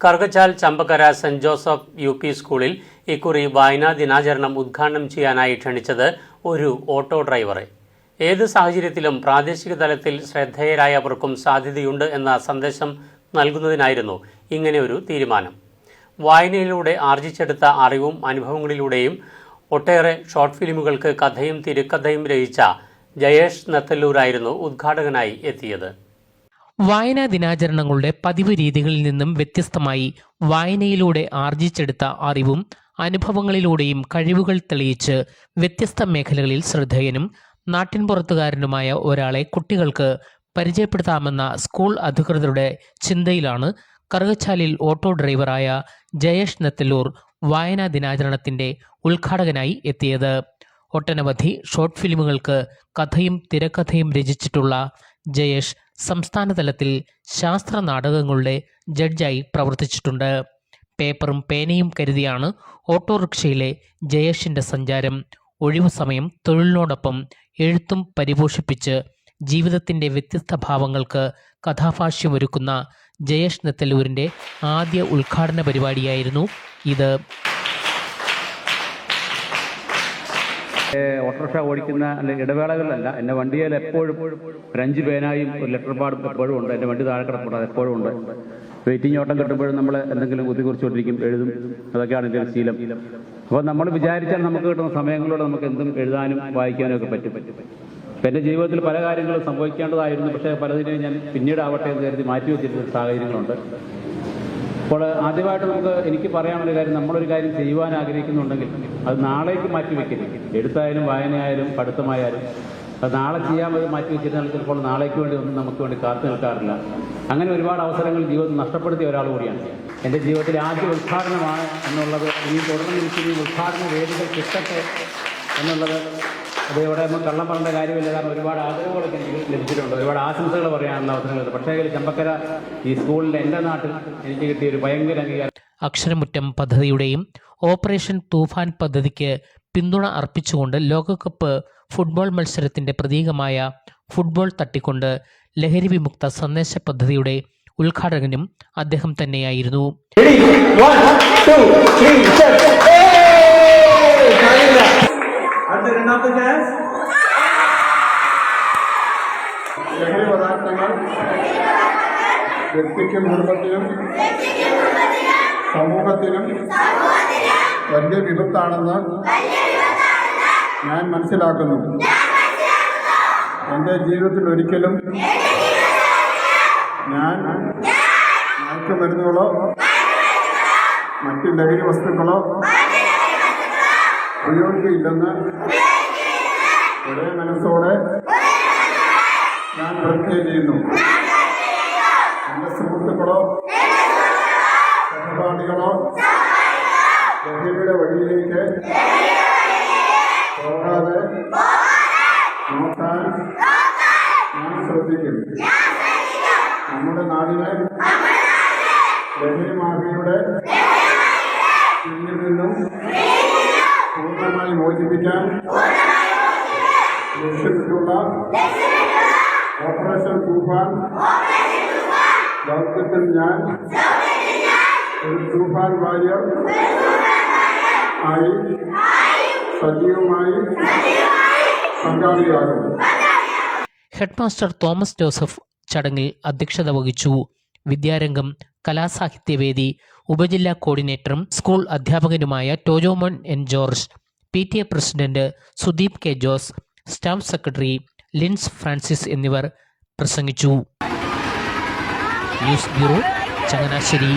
Karukachal Champakkara saint Joseph UP സ്കൂളിൽ ഇക്കുറി വായനാ ദിനാചരണം ഉദ്ഘാടനം ചെയ്യാനായി ക്ഷണിച്ചത് ഒരു ഓട്ടോ ഡ്രൈവറെ. ഏത് സാഹചര്യത്തിലും പ്രാദേശിക തലത്തിൽ ശ്രദ്ധേയരായവർക്കും സാധ്യതയുണ്ട് എന്ന സന്ദേശം നൽകുന്നതിനായിരുന്നു ഇങ്ങനെയൊരു തീരുമാനം. വായനയിലൂടെ ആർജിച്ചെടുത്ത അറിവും അനുഭവങ്ങളിലൂടെയും ഒട്ടേറെ ഷോർട്ട് ഫിലിമുകൾക്ക് കഥയും തിരക്കഥയും രചിച്ച ജയേഷ് നത്തല്ലൂരായിരുന്നു ഉദ്ഘാടകനായി എത്തിയത്. വായനാ ദിനാചരണങ്ങളുടെ പതിവ് രീതികളിൽ നിന്നും വ്യത്യസ്തമായി വായനയിലൂടെ ആർജിച്ചെടുത്ത അറിവും അനുഭവങ്ങളിലൂടെയും കഴിവുകൾ തെളിയിച്ച് വ്യത്യസ്ത മേഖലകളിൽ ശ്രദ്ധേയനും നാട്ടിൻപുറത്തുകാരനുമായ ഒരാളെ കുട്ടികൾക്ക് പരിചയപ്പെടുത്താമെന്ന സ്കൂൾ അധികൃതരുടെ ചിന്തയിലാണ് കറുകച്ചാലിൽ ഓട്ടോ ഡ്രൈവറായ ജയേഷ് നത്തല്ലൂർ വായനാ ദിനാചരണത്തിന്റെ ഉദ്ഘാടകനായി എത്തിയത്. ഒട്ടനവധി ഷോർട്ട് ഫിലിമുകൾക്ക് കഥയും തിരക്കഥയും രചിച്ചിട്ടുള്ള ജയേഷ് സംസ്ഥാന തലത്തിൽ ശാസ്ത്ര നാടകങ്ങളുടെ ജഡ്ജായി പ്രവർത്തിച്ചിട്ടുണ്ട്. പേപ്പറും പേനയും കരുതിയാണ് ഓട്ടോറിക്ഷയിലെ ജയേഷിന്റെ സഞ്ചാരം. ഒഴിവു സമയം തൊഴിലിനോടൊപ്പം എഴുത്തും പരിപോഷിപ്പിച്ച് ജീവിതത്തിന്റെ വ്യത്യസ്ത ഭാവങ്ങൾക്ക് കഥാഭാഷ്യമൊരുക്കുന്ന ജയേഷ് നത്തല്ലൂരിന്റെ ആദ്യ ഉദ്ഘാടന പരിപാടിയായിരുന്നു ഇത്. ഓട്ടോറിക്ഷ ഓടിക്കുന്ന ഇടവേളകളിലല്ല, എൻ്റെ വണ്ടിയിൽ എപ്പോഴും ഒരു 5 പേനായും ഒരു ലെറ്റർ പാടും എപ്പോഴും ഉണ്ട്. എൻ്റെ വണ്ടി താഴെ കിടപ്പുണ്ട്, അത് എപ്പോഴും ഉണ്ട്. വെയിറ്റിംഗ് ഓട്ടം കിട്ടുമ്പോഴും നമ്മൾ എന്തെങ്കിലും കുറിച്ചുകൊണ്ടിരിക്കും, എഴുതും. അതൊക്കെയാണ് എൻ്റെ ഒരു ശീലം. അപ്പോൾ നമ്മൾ വിചാരിച്ചാൽ നമുക്ക് കിട്ടുന്ന സമയങ്ങളിലൂടെ നമുക്ക് എന്തും എഴുതാനും വായിക്കാനും ഒക്കെ പറ്റും. എൻ്റെ ജീവിതത്തിൽ പല കാര്യങ്ങളും സംഭവിക്കേണ്ടതായിരുന്നു, പക്ഷേ പലതിനെയും ഞാൻ പിന്നീടാവട്ടെ എന്ന് കരുതി മാറ്റിവെച്ചിരുന്ന സാഹചര്യങ്ങളുണ്ട്. അപ്പോൾ ആദ്യമായിട്ട് എനിക്ക് പറയാനുള്ള കാര്യം, നമ്മളൊരു കാര്യം ചെയ്യുവാൻ ആഗ്രഹിക്കുന്നുണ്ടെങ്കിൽ അത് നാളേക്ക് മാറ്റിവെക്കരുത്. എഴുത്തായാലും വായനയായാലും പഠിത്തമായാലും അത് നാളെ ചെയ്യാൻ മാറ്റി വെച്ചിരുന്നാൽ ചിലപ്പോൾ നാളേക്ക് വേണ്ടി ഒന്നും നമുക്ക് വേണ്ടി കാത്തു നിൽക്കാറില്ല. അങ്ങനെ ഒരുപാട് അവസരങ്ങൾ ജീവിതത്തിൽ നഷ്ടപ്പെടുത്തിയ ഒരാൾ കൂടിയാണ്. എൻ്റെ ജീവിതത്തിലെ ആദ്യ ഉദ്ഘാടനമാണ് എന്നുള്ളത്, ഇനി തുടർന്നിരിക്കുന്ന ഈ ഉദ്ഘാടന വേദികൾ കിട്ടട്ടെ എന്നുള്ളത് അത് ഇവിടെ നമ്മൾ കള്ളം പറയേണ്ട കാര്യമില്ല. കാരണം ഒരുപാട് ആദരവുകളൊക്കെ എനിക്ക് ലഭിച്ചിട്ടുണ്ട്, ഒരുപാട് ആശംസകൾ പറയാനുള്ള അവസരങ്ങളുണ്ട്. പക്ഷേ ചമ്പക്കര ഈ സ്കൂളിൻ്റെ എൻ്റെ നാട്ടിൽ എനിക്ക് കിട്ടിയ ഒരു ഭയങ്കര അംഗീകാരം. അക്ഷരമുറ്റം പദ്ധതിയുടെയും ഓപ്പറേഷൻ തൂഫാൻ പദ്ധതിക്ക് പിന്തുണ അർപ്പിച്ചുകൊണ്ട് ലോകകപ്പ് ഫുട്ബോൾ മത്സരത്തിന്റെ പ്രതീകമായ ഫുട്ബോൾ തട്ടിക്കൊണ്ട് ലഹരി വിമുക്ത സന്ദേശ പദ്ധതിയുടെ ഉദ്ഘാടകനും അദ്ദേഹം തന്നെയായിരുന്നു. ലഹരി പദാർത്ഥങ്ങൾ വ്യക്തിക്കും കുടുംബത്തിനും സമൂഹത്തിനും വലിയ വിപത്താണെന്ന് ഞാൻ മനസ്സിലാക്കുന്നു. എൻ്റെ ജീവിതത്തിൽ ഒരിക്കലും ഞാൻ മയക്കുമരുന്നുകളോ മറ്റ് ലഹരി വസ്തുക്കളോ ഉപയോഗിക്കില്ലെന്ന് ഒരേ മനസ്സോടെ ഞാൻ പ്രതിജ്ഞ ചെയ്യുന്നു. എൻ്റെ സുഹൃത്തുക്കളോ സഹപാഠികളോ ലഹരിയുടെ വഴിയിലേക്ക് പോകാതെ നോക്കാൻ ഞാൻ ശ്രദ്ധിക്കും. നമ്മുടെ നാടിനെ ലഹരി മാഫിയയുടെ കീഴിൽ നിന്നും പൂർണ്ണമായി മോചിപ്പിക്കാൻ ലക്ഷ്യമിട്ടുള്ള ഓപ്പറേഷൻ തൂഫാൻ ദൗത്യത്തിൽ ഞാൻ ഒരു തൂഫാൻ വാരിയർ ആയി സജീവമായി പങ്കാളിയാകും. ഹെഡ്മാസ്റ്റർ തോമസ് ജോസഫ് ചടങ്ങിൽ അധ്യക്ഷത വഹിച്ചു. വിദ്യാരംഗം കലാസാഹിത്യവേദി ഉപജില്ലാ കോർഡിനേറ്ററും സ്കൂൾ അധ്യാപകനുമായ Tojomon N. George, PTA president Sudeep K. Jose, staff secretary Lins Francis എന്നിവർ പ്രസംഗിച്ചു. News bureau, Changanassery.